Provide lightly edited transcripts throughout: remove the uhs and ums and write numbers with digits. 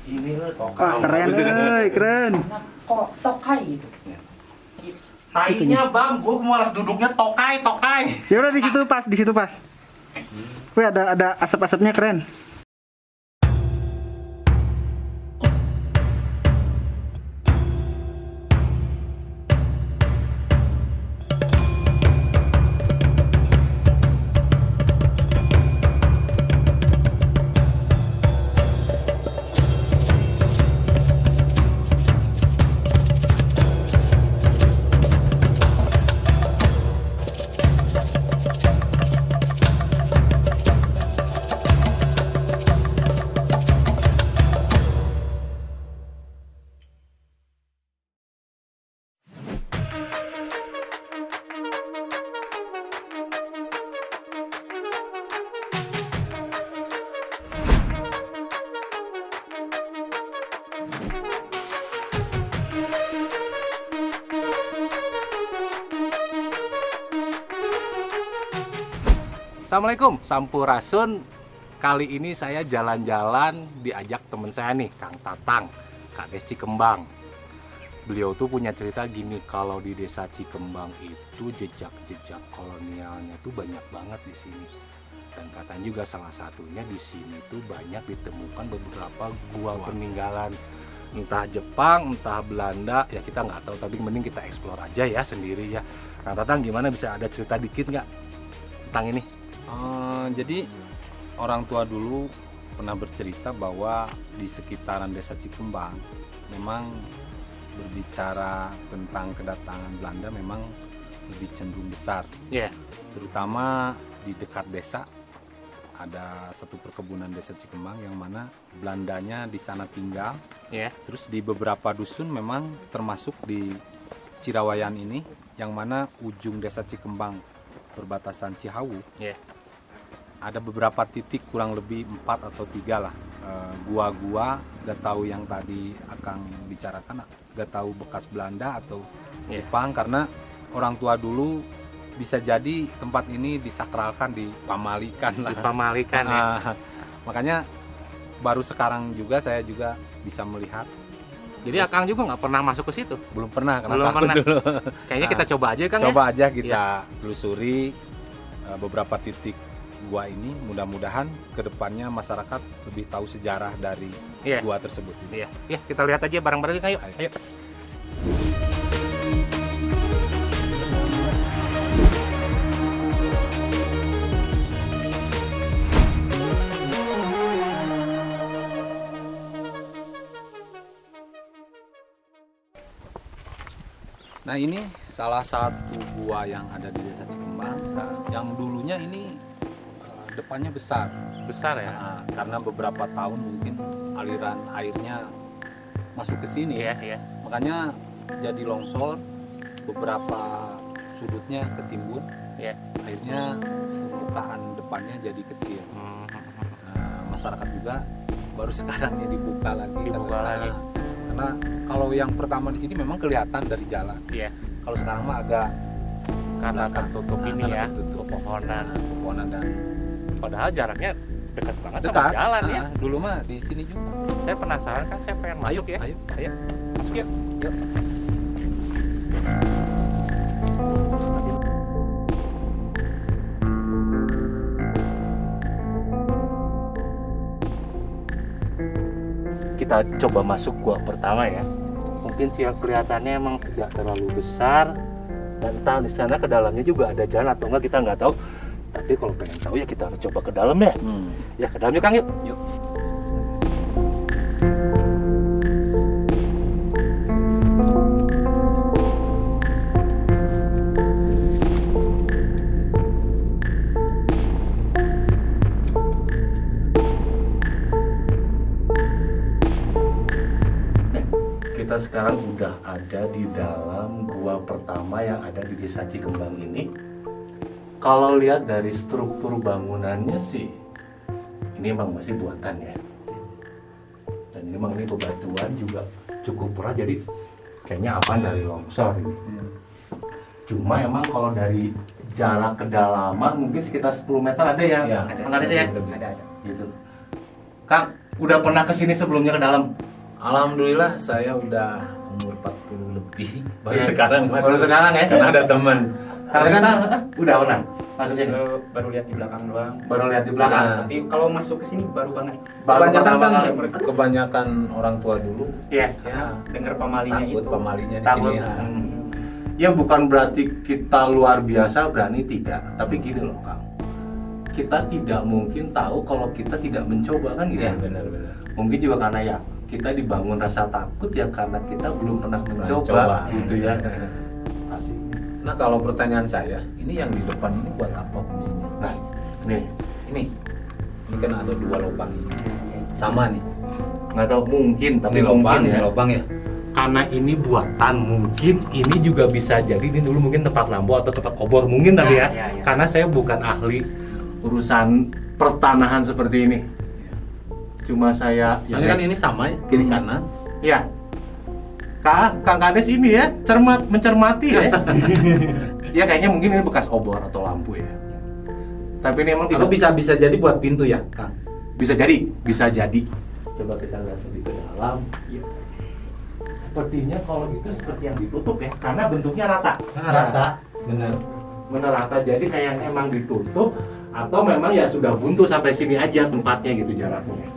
Ini loh tokai. Wah, keren, keren. Kok tokai itu? Tainya bang, gue malas duduknya tokai. Ya udah di situ pas. Wih, ada asap-asapnya keren. Assalamualaikum, Sampurasun. Kali ini saya jalan-jalan diajak teman saya nih, Kang Tatang, Kades Cikembang. Beliau tuh punya cerita gini, kalau di desa Cikembang itu jejak-jejak kolonialnya tuh banyak banget di sini. Dan katanya juga salah satunya di sini tuh banyak ditemukan beberapa gua peninggalan. Entah Jepang, entah Belanda, ya kita nggak tahu. Tapi mending kita eksplor aja ya sendiri ya. Kang Tatang gimana, bisa ada cerita dikit nggak tentang ini? Jadi orang tua dulu pernah bercerita bahwa di sekitaran desa Cikembang memang berbicara tentang kedatangan Belanda memang lebih cenderung besar. Iya. Terutama di dekat desa ada satu perkebunan desa Cikembang yang mana Belandanya di sana tinggal. Iya. Terus di beberapa dusun memang termasuk di Cirawayan ini yang mana ujung desa Cikembang perbatasan Cihawu. Iya. Ada beberapa titik kurang lebih 4 atau 3 lah gua-gua, gak tahu yang tadi Akang bicarakan, gak tahu bekas Belanda atau Jepang, karena orang tua dulu bisa jadi tempat ini disakralkan, dipamalikan lah. Dipamalikan ya. Makanya baru sekarang juga saya juga bisa melihat. Jadi Akang juga nggak pernah masuk ke situ? Belum pernah, karena Belum takut pernah. dulu. Kayaknya kita coba aja Kang. Coba aja kita telusuri beberapa titik gua ini, mudah-mudahan kedepannya masyarakat lebih tahu sejarah dari gua tersebut. Iya, ya, kita lihat aja bareng-bareng, ayo. Ayo. Nah, ini salah satu gua yang ada di desa Cikembang. Nah, yang dulunya ini depannya besar. Besar ya? Nah, karena beberapa tahun mungkin aliran airnya masuk ke sini. Iya, iya. Makanya jadi longsor, beberapa sudutnya ketimbun. Iya. Akhirnya permukaan depannya jadi kecil. Nah, masyarakat juga baru sekarang ya dibuka lagi. Karena kalau yang pertama di sini memang kelihatan dari jalan. Iya. Kalau sekarang mah agak Karena tertutup ini ya, tertutup pepohonan dan padahal jaraknya dekat banget dekat. sama jalan ya. Dulu mah di sini juga. Saya penasaran kan, saya pengen masuk ya. Ayo. Masuk yuk. Yuk. Kita coba masuk gua pertama ya. Mungkin sih kelihatannya emang tidak terlalu besar, dan entah di sana ke dalamnya juga ada jalan atau enggak kita nggak tahu. Tapi kalau pengen tahu ya kita harus coba ke dalam ya. Ya ke dalam yuk Kang yuk. Yuk. Kita sekarang udah ada di dalam gua pertama yang ada di desa Cikembang ini. Kalau lihat dari struktur bangunannya sih, ini emang masih buatan ya. Dan memang ini bebatuan juga cukup murah, jadi kayaknya aman dari longsor ini. Cuma emang kalau dari jarak kedalaman mungkin sekitar 10 meter ada ya? Ya, Ada sih ya? ada. Gitu. Kang, Udah pernah kesini sebelumnya ke dalam? Alhamdulillah saya udah umur 40 lebih. Baru Iya. sekarang masuk. Baru sekarang ya? Karena ada teman. Karena kan udah pernah masuk sini. Baru lihat di belakang doang. Baru lihat di belakang. Nah. Tapi kalau masuk ke sini baru banget. Baru Kebanyakan pertama kan kali. kebanyakan orang tua dulu Iya. ya Dengar pamalinya takut itu. pamalinya di Takut. sini ya. Ya bukan berarti kita luar biasa berani, tidak. Tapi gini loh Kang, kita tidak mungkin tahu kalau kita tidak mencoba kan gitu. Iya benar-benar. Mungkin juga karena ya kita dibangun rasa takut ya karena kita belum pernah mencoba coba. gitu ya. Asik. Nah kalau pertanyaan saya, ini yang di depan ini buat apa fungsinya? Nah, nih Ini kan ada 2 lubang ini. Sama nih. nggak tahu mungkin tapi Ini lubang, mungkin ini ya. lubang ya. Karena ini buatan, mungkin ini juga bisa jadi ini dulu mungkin tempat lampu atau tempat obor mungkin tapi ya. Karena saya bukan ahli urusan pertanahan seperti ini. Cuma saya Soalnya kan ini sama ya, kiri kanan. ya. Kang Kades ini ya mencermati ya. Ya kayaknya mungkin ini bekas obor atau lampu ya. Tapi ini emang Atau tidak bisa jadi buat pintu ya, Kang. bisa jadi. Coba kita lihat lebih ke dalam. Ya. Sepertinya kalau itu seperti yang ditutup ya, karena bentuknya rata. Benar. Bener rata, jadi kayak yang emang ditutup atau memang ya sudah buntu sampai sini aja tempatnya gitu jaraknya.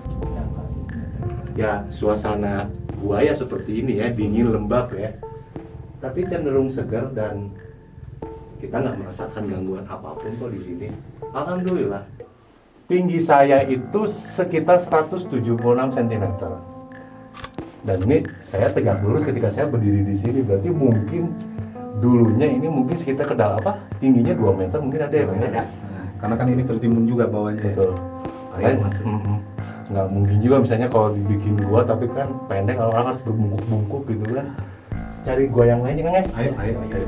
Ya suasana gua ya seperti ini ya, dingin lembab ya. Tapi cenderung segar dan kita nggak merasakan gangguan apapun kok di sini. Alhamdulillah. Tinggi saya itu sekitar 176 cm. Dan ini saya tegak lurus ketika saya berdiri di sini, berarti mungkin dulunya ini mungkin sekitar kedal apa? Tingginya 2 meter mungkin ada ya Bang ya? Nah, karena kan ini tertimbun juga bawahnya. Ya. Betul. Air masuk. Nggak mungkin juga misalnya kalau dibikin gua tapi kan pendek, kalau orang harus berbungkuk-bungkuk gitu kan. Cari gua yang lain ya Kang ya? Ayo.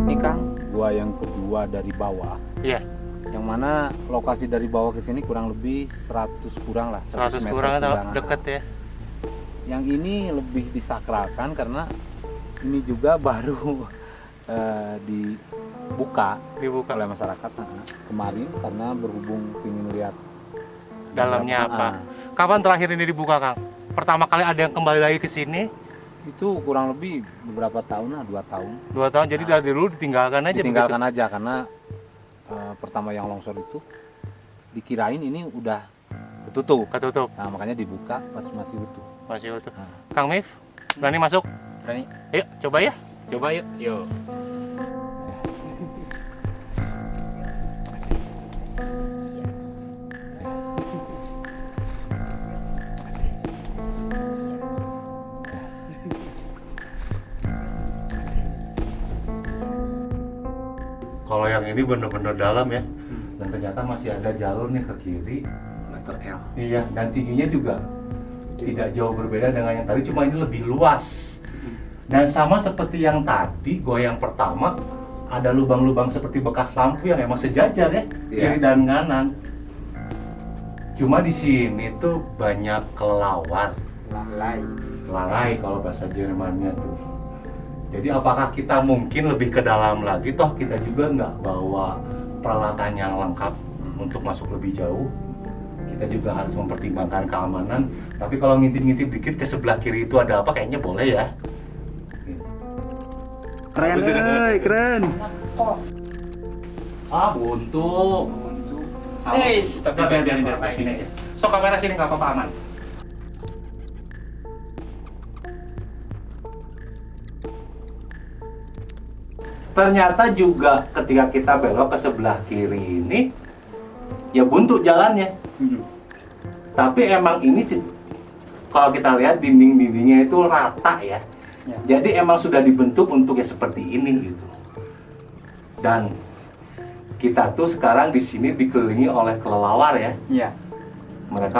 Ini Kang, gua yang kedua dari bawah. Iya. Yang mana lokasi dari bawah ke sini kurang lebih 100 kurang lah. 100 meter kurang atau kurang. deket ya. Yang ini lebih disakralkan karena ini juga baru dibuka oleh masyarakat kemarin karena berhubung ingin lihat Dalamnya beberapa- apa? Kapan terakhir ini dibuka, Kang? Pertama kali ada yang kembali lagi ke sini itu kurang lebih beberapa tahun lah, 2 tahun. 2 tahun. Jadi dari dulu ditinggalkan aja Ditinggalkan aja karena pertama yang longsor itu dikirain ini udah ketutup. ketutup. Nah, makanya dibuka pas masih utuh. Masih utuh. Nah. Kang Mif, berani masuk? Berani. Ayo, coba ya. Coba yuk. Yuk. Kalau yang ini bener-bener dalam ya. Dan ternyata masih ada jalur nih ke kiri. Meter L. Iya, dan tingginya juga tidak jauh berbeda dengan yang tadi, cuma ini lebih luas. Dan sama seperti yang tadi, gua yang pertama ada lubang-lubang seperti bekas lampu yang emang sejajar ya, kiri dan kanan. Cuma di sini tuh banyak kelelawar, lalai kalau bahasa Jermannya tuh. Jadi apakah kita mungkin lebih ke dalam lagi, toh kita juga nggak bawa peralatan yang lengkap untuk masuk lebih jauh. Kita juga harus mempertimbangkan keamanan. Tapi kalau ngintip-ngintip dikit ke sebelah kiri itu ada apa, kayaknya boleh ya. Keren, keren. Ah, buntu. Tapi biar sini aja. So kamera sini nggak apa-apa, aman. Ternyata juga ketika kita belok ke sebelah kiri ini ya buntu jalannya. Tapi emang ini kalau kita lihat dinding-dindingnya itu rata ya. Jadi emang sudah dibentuk untuk ya seperti ini gitu. Dan kita tuh sekarang di sini dikelilingi oleh kelelawar ya. Iya. Mereka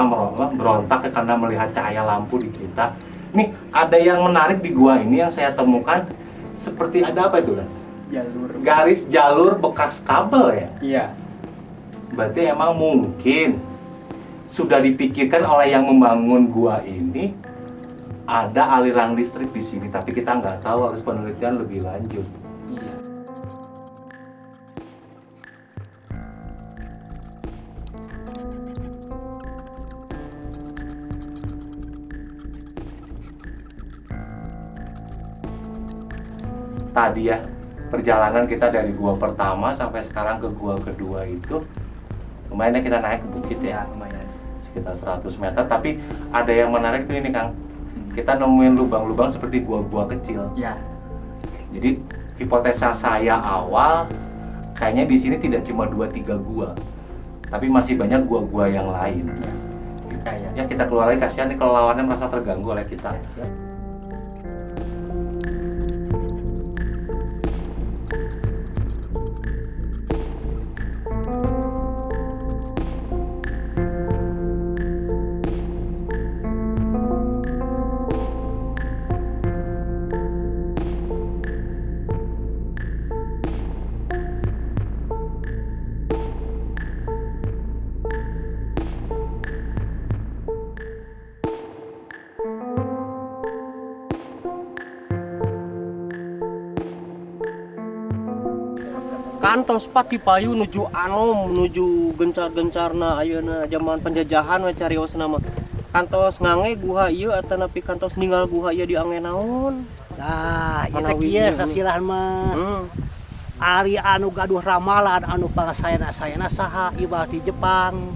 berontak karena melihat cahaya lampu di kita. Nih, ada yang menarik di gua ini yang saya temukan seperti ada apa itu kan? Jalur. Garis jalur bekas kabel ya. Iya. Berarti emang mungkin sudah dipikirkan oleh yang membangun gua ini ada aliran listrik di sini, tapi kita nggak tahu, harus penelitian lebih lanjut. Iya. Tadi ya, perjalanan kita dari gua pertama sampai sekarang ke gua kedua itu lumayan ya, kita naik ke bukit ya, Lumayan. sekitar 100 meter. Tapi ada yang menarik tuh ini Kang, kita nemuin lubang-lubang seperti gua-gua kecil. Iya. Jadi hipotesa saya awal kayaknya di sini tidak cuma 2-3 gua, tapi masih banyak gua-gua yang lain. Iya. Ya kita keluar lagi, kasihan nih kalau lawannya merasa terganggu oleh kita. Kantos pati payu nuju anom menuju gencar-gencarna ayeuna zaman penjajahan we cariosna mah. Kantos ngange guha ieu atanapi kantos ninggal guha ieu di ange naon. Nah, ieu teh Manawi kieu ieu. sasilahan mah. Ari anu gaduh ramalan anu pangasayana-sayana saha ibarat di Jepang.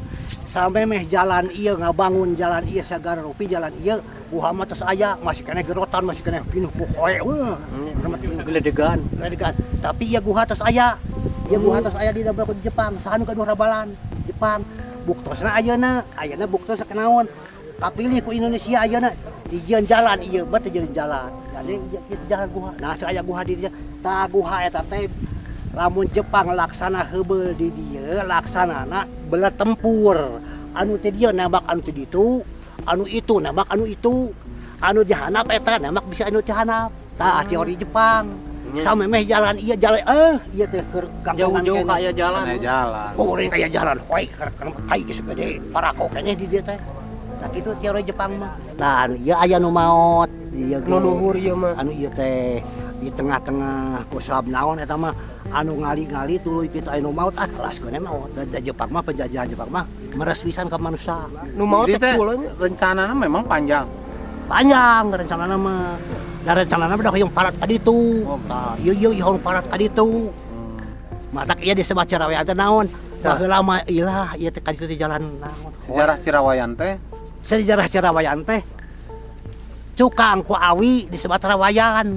Sampai meh jalan ieu ngabangun jalan ieu sagara rupi jalan ieu guha mah tos aya masih keneh gerotan masih keneh pinuh ku hoe. Geledegan. Tapi ieu guha tos aya. Ieu guha tos aya di dalam Jepang. Saha nu gaduh ramalan Jepang. Buktosna ayeuna buktos kenaon. Kapilih ku Indonesia ayeuna dijieun jalan ieu bet dijieun jalan. Jadi ieu jalan guha. Nah aya guha di dieu. Tah guha eta teh lamun Jepang laksana heubeul di dieu laksanana bela tempur. Anu teh dieu nembak anu teh ditu, anu itu nembak anu itu. Anu dihanap eta nembak bisa anu dihanap. Tah teori Jepang. Sampai meh jalan iya jalan iya teh keur gangguan Jauh-jauh ka aya jalan. Sana jalan. Goreng kayak jalan, hoi, karena kai geus gede, parako kene di dieu teh. Tak itu teori Jepang mah. Nah, anu ieu aya nu maot, ieu Nu luhur ieu mah. anu ieu teh di tengah-tengah kusab naon eta mah anu ngali-ngali tuluy kita anu maot kelas kene maot. Da Jepang mah penjajahan Jepang mah meres pisan ka manusia. Nu mau Jadi teh teh culanya. rencananya memang panjang. Panjang rencanana mah. Da rencanana udah hoyong parat ka ditu. Tah, ieu hoyong parat ka ditu. Matak ieu disebut Cirawayan teh naon? Baheula mah ieu teh ka ditu di jalan naon. Sejarah Cirawayan teh Sejarah Cirawayan teh Cukang ku awi disebut Rawayan.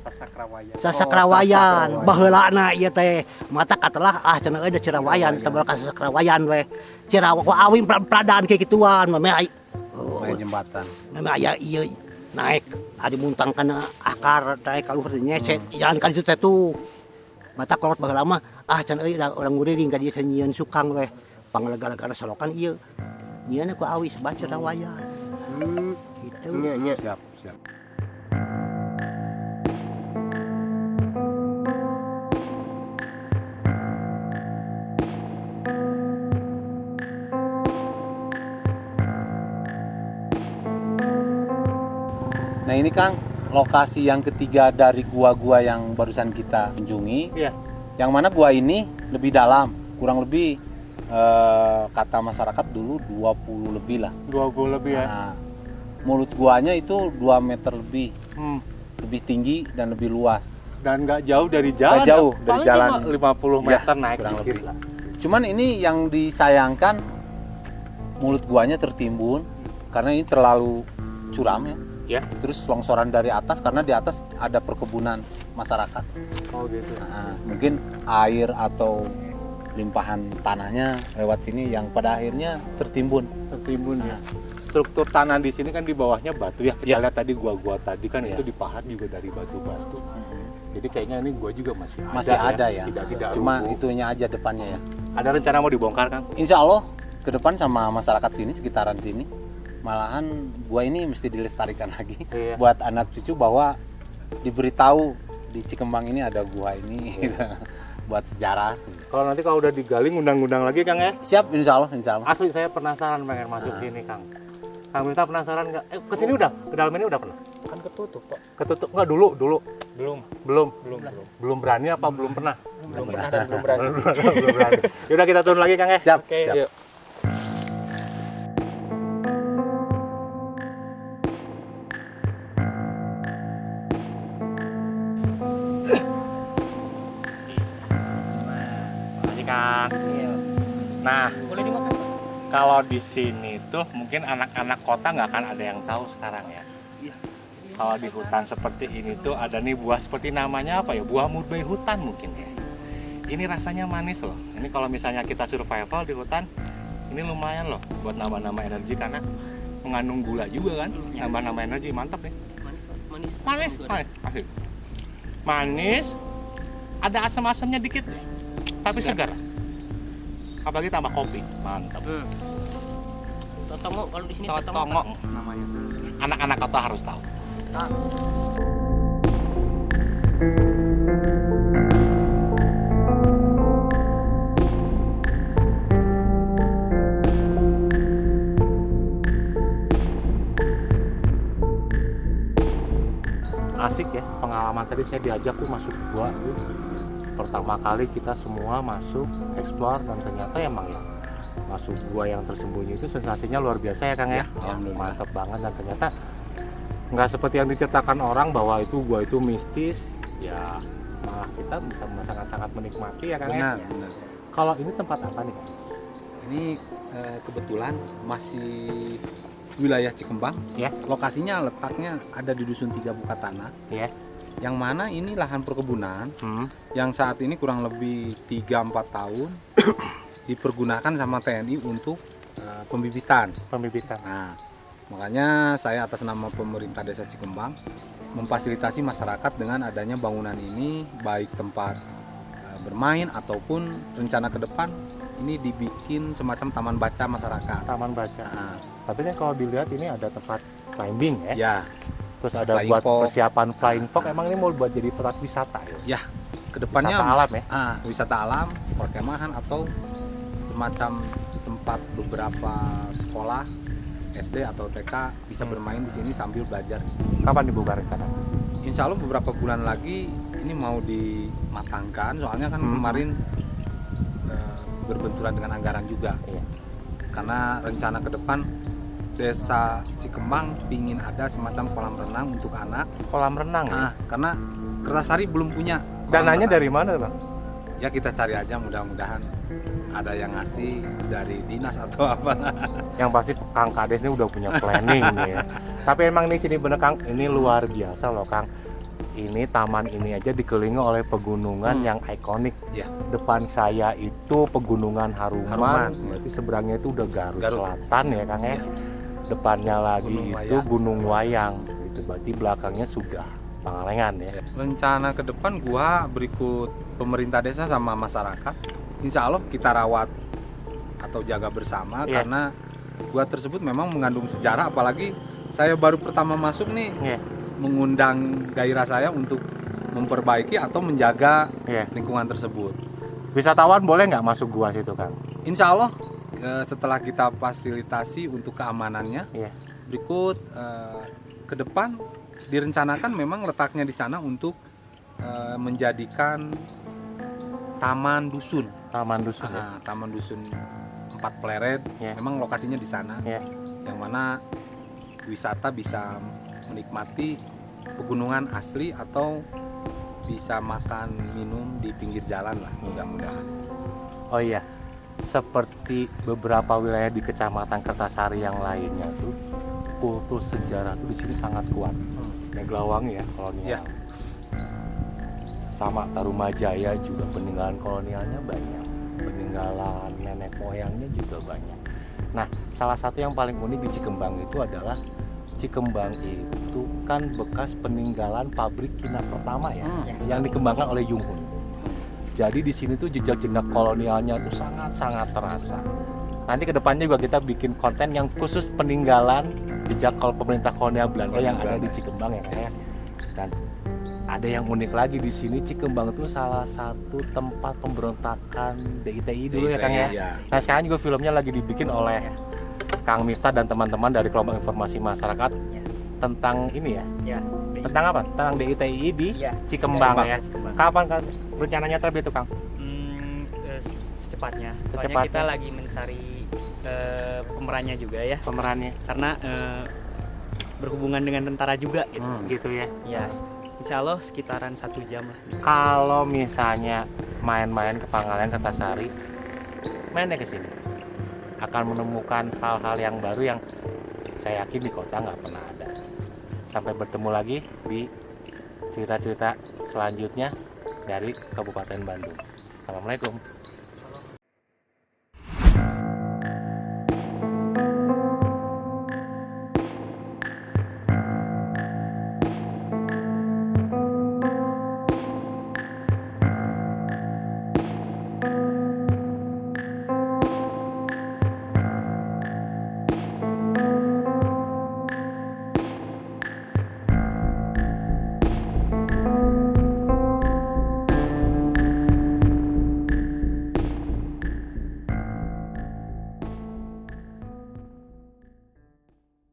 Sasakrawayan. Sasakrawayan. Baheulana ieu teh mata katelah cenah euy da Cirawayan teh ka Sasakrawayan we. Cirawa ku awi pradaan kayak gituan mah kayak jembatan. memang aya ieu naik adi muntang kana akar naik ka luhur nyecet jalan ka ditu teh tuh. Mata kolot baheula mah cenah euy urang nguring ka dieu nyieun Sukang we. Pangalega-lega solokan ieu. Nyieun ku awi baca Rawayan. Gitu. Nya. Siap. Nah ini Kang, lokasi yang ketiga dari gua-gua yang barusan kita kunjungi. Iya. Yang mana gua ini lebih dalam, kurang lebih kata masyarakat dulu 20 lebih lah. 20 lebih ya. Nah, mulut guanya itu 2 meter lebih, lebih tinggi dan lebih luas. Dan nggak jauh dari jalan. Nggak jauh dari Paling jalan. cuma 50 meter Iya, naik kurang dikit lebih. lah. Cuman ini yang disayangkan mulut guanya tertimbun karena ini terlalu curam ya. Ya. Terus longsoran dari atas karena di atas ada perkebunan masyarakat. Oh gitu. Nah, mungkin air atau limpahan tanahnya lewat sini yang pada akhirnya tertimbun. Ya. Struktur tanah di sini kan di bawahnya batu ya. Kita Ya. lihat tadi gua tadi kan Ya. itu dipahat juga dari batu-batu. Jadi kayaknya ini gua juga masih Ada ya. Tidak Cuma rubuh. itunya aja depannya ya. Ada rencana mau dibongkar, Kang? Insya Allah ke depan sama masyarakat sini, sekitaran sini, malahan gua ini mesti dilestarikan lagi Iya. buat anak cucu bahwa diberitahu di Cikembang ini ada gua ini gitu. Buat sejarah. Kalau nanti kalau udah digali ngundang-ngundang lagi, Kang ya. Siap, insya Allah, insya Allah. Asli saya penasaran pengen masuk sini, Kang. Kang Mirta penasaran nggak? Kesini udah, ke dalam ini udah pernah? Kan ketutup kok. Ketutup nggak dulu? Belum. Belum berani apa belum pernah? Belum pernah dan belum berani. Belum berani. Yaudah kita turun lagi, Kang ya. Siap, Oke, siap. yuk. Makasih, Kang. Iya. Nah, Boleh dimakan? kalau di sini tuh mungkin anak-anak kota nggak akan ada yang tahu sekarang ya. Kalau di hutan seperti ini tuh ada nih buah seperti namanya apa ya? Buah murbei hutan mungkin ya. Ini rasanya manis loh. Ini kalau misalnya kita survival di hutan, ini lumayan loh buat nambah-nambah energi karena mengandung gula juga kan. Nambah-nambah energi, mantap nih. Manis. Manis, manis, asik. Manis, ada asam-asamnya dikit nih, tapi segar. Apalagi tambah kopi, mantap. Totongo kalau di sini Totongo namanya. Anak-anak kota harus tahu. Asik ya pengalaman tadi saya diajak tuh masuk gua tuh. Pertama kali kita semua masuk explore dan ternyata emang ya masuk gua yang tersembunyi itu sensasinya luar biasa ya Kang ya. alhamdulillah. Mantap banget dan ternyata nggak seperti yang diceritakan orang bahwa itu gua itu mistis ya, malah kita bisa sangat-sangat menikmati ya Kang Benar, ya. benar. Kalau ini tempat apa nih Kang? Ini kebetulan masih wilayah Cikembang. Ya. Lokasinya letaknya ada di Dusun 3 Bukatanah. Ya. Yang mana ini lahan perkebunan yang saat ini kurang lebih 3-4 tahun dipergunakan sama TNI untuk pembibitan. Pembibitan. Nah, makanya saya atas nama pemerintah Desa Cikembang memfasilitasi masyarakat dengan adanya bangunan ini, baik tempat bermain ataupun rencana ke depan ini dibikin semacam taman baca masyarakat. Taman baca. Nah, Tapi kan kalau dilihat ini ada tempat climbing ya. ya, Terus ada Flying buat fox. persiapan flying fox. Emang ini mau buat jadi tempat wisata ya? kedepannya Wisata alam ya. wisata alam, perkemahan atau semacam tempat beberapa sekolah SD atau TK bisa bermain di sini sambil belajar. Kapan dibuka rencana? Insya Allah beberapa bulan lagi ini mau dimatangkan, soalnya kan kemarin berbenturan dengan anggaran juga. Iya. Karena rencana ke depan Desa Cikembang ingin ada semacam kolam renang untuk anak. Kolam renang ya? Karena Kertasari belum punya. kolam Dananya renang. dari mana Bang? Ya kita cari aja, mudah-mudahan ada yang ngasih dari dinas atau apa. Yang pasti Kang Kades ini udah punya planning nih ya. Tapi emang di sini bener Kang, ini luar biasa loh Kang. Ini taman ini aja dikelilingi oleh pegunungan yang ikonik. Ya. Depan saya itu pegunungan Haruman, Haruman. berarti seberangnya itu udah Garut, Garut. Selatan ya Kang ya. Depannya lagi Gunung itu Wayang. Gunung Wayang, itu berarti belakangnya sudah Pangalengan ya. Rencana ke depan gua berikut pemerintah desa sama masyarakat. Insya Allah kita rawat atau jaga bersama Iya. karena gua tersebut memang mengandung sejarah, apalagi saya baru pertama masuk nih. Iya. Mengundang gairah saya untuk memperbaiki atau menjaga Iya. lingkungan tersebut. Wisatawan boleh nggak masuk gua situ Kang? Insya Allah setelah kita fasilitasi untuk keamanannya, Iya. berikut ke depan direncanakan memang letaknya di sana untuk menjadikan taman dusun. Taman dusun ya. Taman dusun 4 Pleret. Iya. Memang lokasinya di sana. Iya. Yang mana wisata bisa menikmati pegunungan asli atau bisa makan minum di pinggir jalan lah, mudah-mudahan. Oh iya, seperti beberapa wilayah di Kecamatan Kertasari yang lainnya tuh, kultur sejarah tuh di sini sangat kuat. Neglawangi ya kolonial. Iya. Sama Tarumajaya juga peninggalan kolonialnya banyak. peninggalan nenek moyangnya juga banyak. Nah, salah satu yang paling unik di Cikembang itu adalah Cikembang itu kan bekas peninggalan pabrik kina pertama ya, yang dikembangkan oleh Yung Hun. Jadi di sini tuh jejak-jejak kolonialnya tuh sangat-sangat terasa. Nanti kedepannya juga kita bikin konten yang khusus peninggalan jejak pemerintah kolonial Belanda yang ada di Cikembang ya kayak. Dan ada yang unik lagi di sini, Cikembang itu salah satu tempat pemberontakan DITI dulu ya Kang ya. Nah sekarang juga filmnya lagi dibikin oleh Kang Miftah dan teman-teman dari kelompok informasi masyarakat tentang ini ya. Tentang apa? Tentang DITI di Cikembang ya. Kapan kan rencananya terbit tuh Kang? Secepatnya. Soalnya Secepatnya. kita lagi mencari pemerannya juga ya. Pemerannya Karena berhubungan dengan tentara juga gitu. gitu ya. Ya, insya Allah sekitaran 1 jam lah. Kalau misalnya main-main ke Pangalengan, Kertasari, mainnya ke sini akan menemukan hal-hal yang baru yang saya yakin di kota nggak pernah ada. Sampai bertemu lagi di cerita-cerita selanjutnya dari Kabupaten Bandung. Assalamualaikum.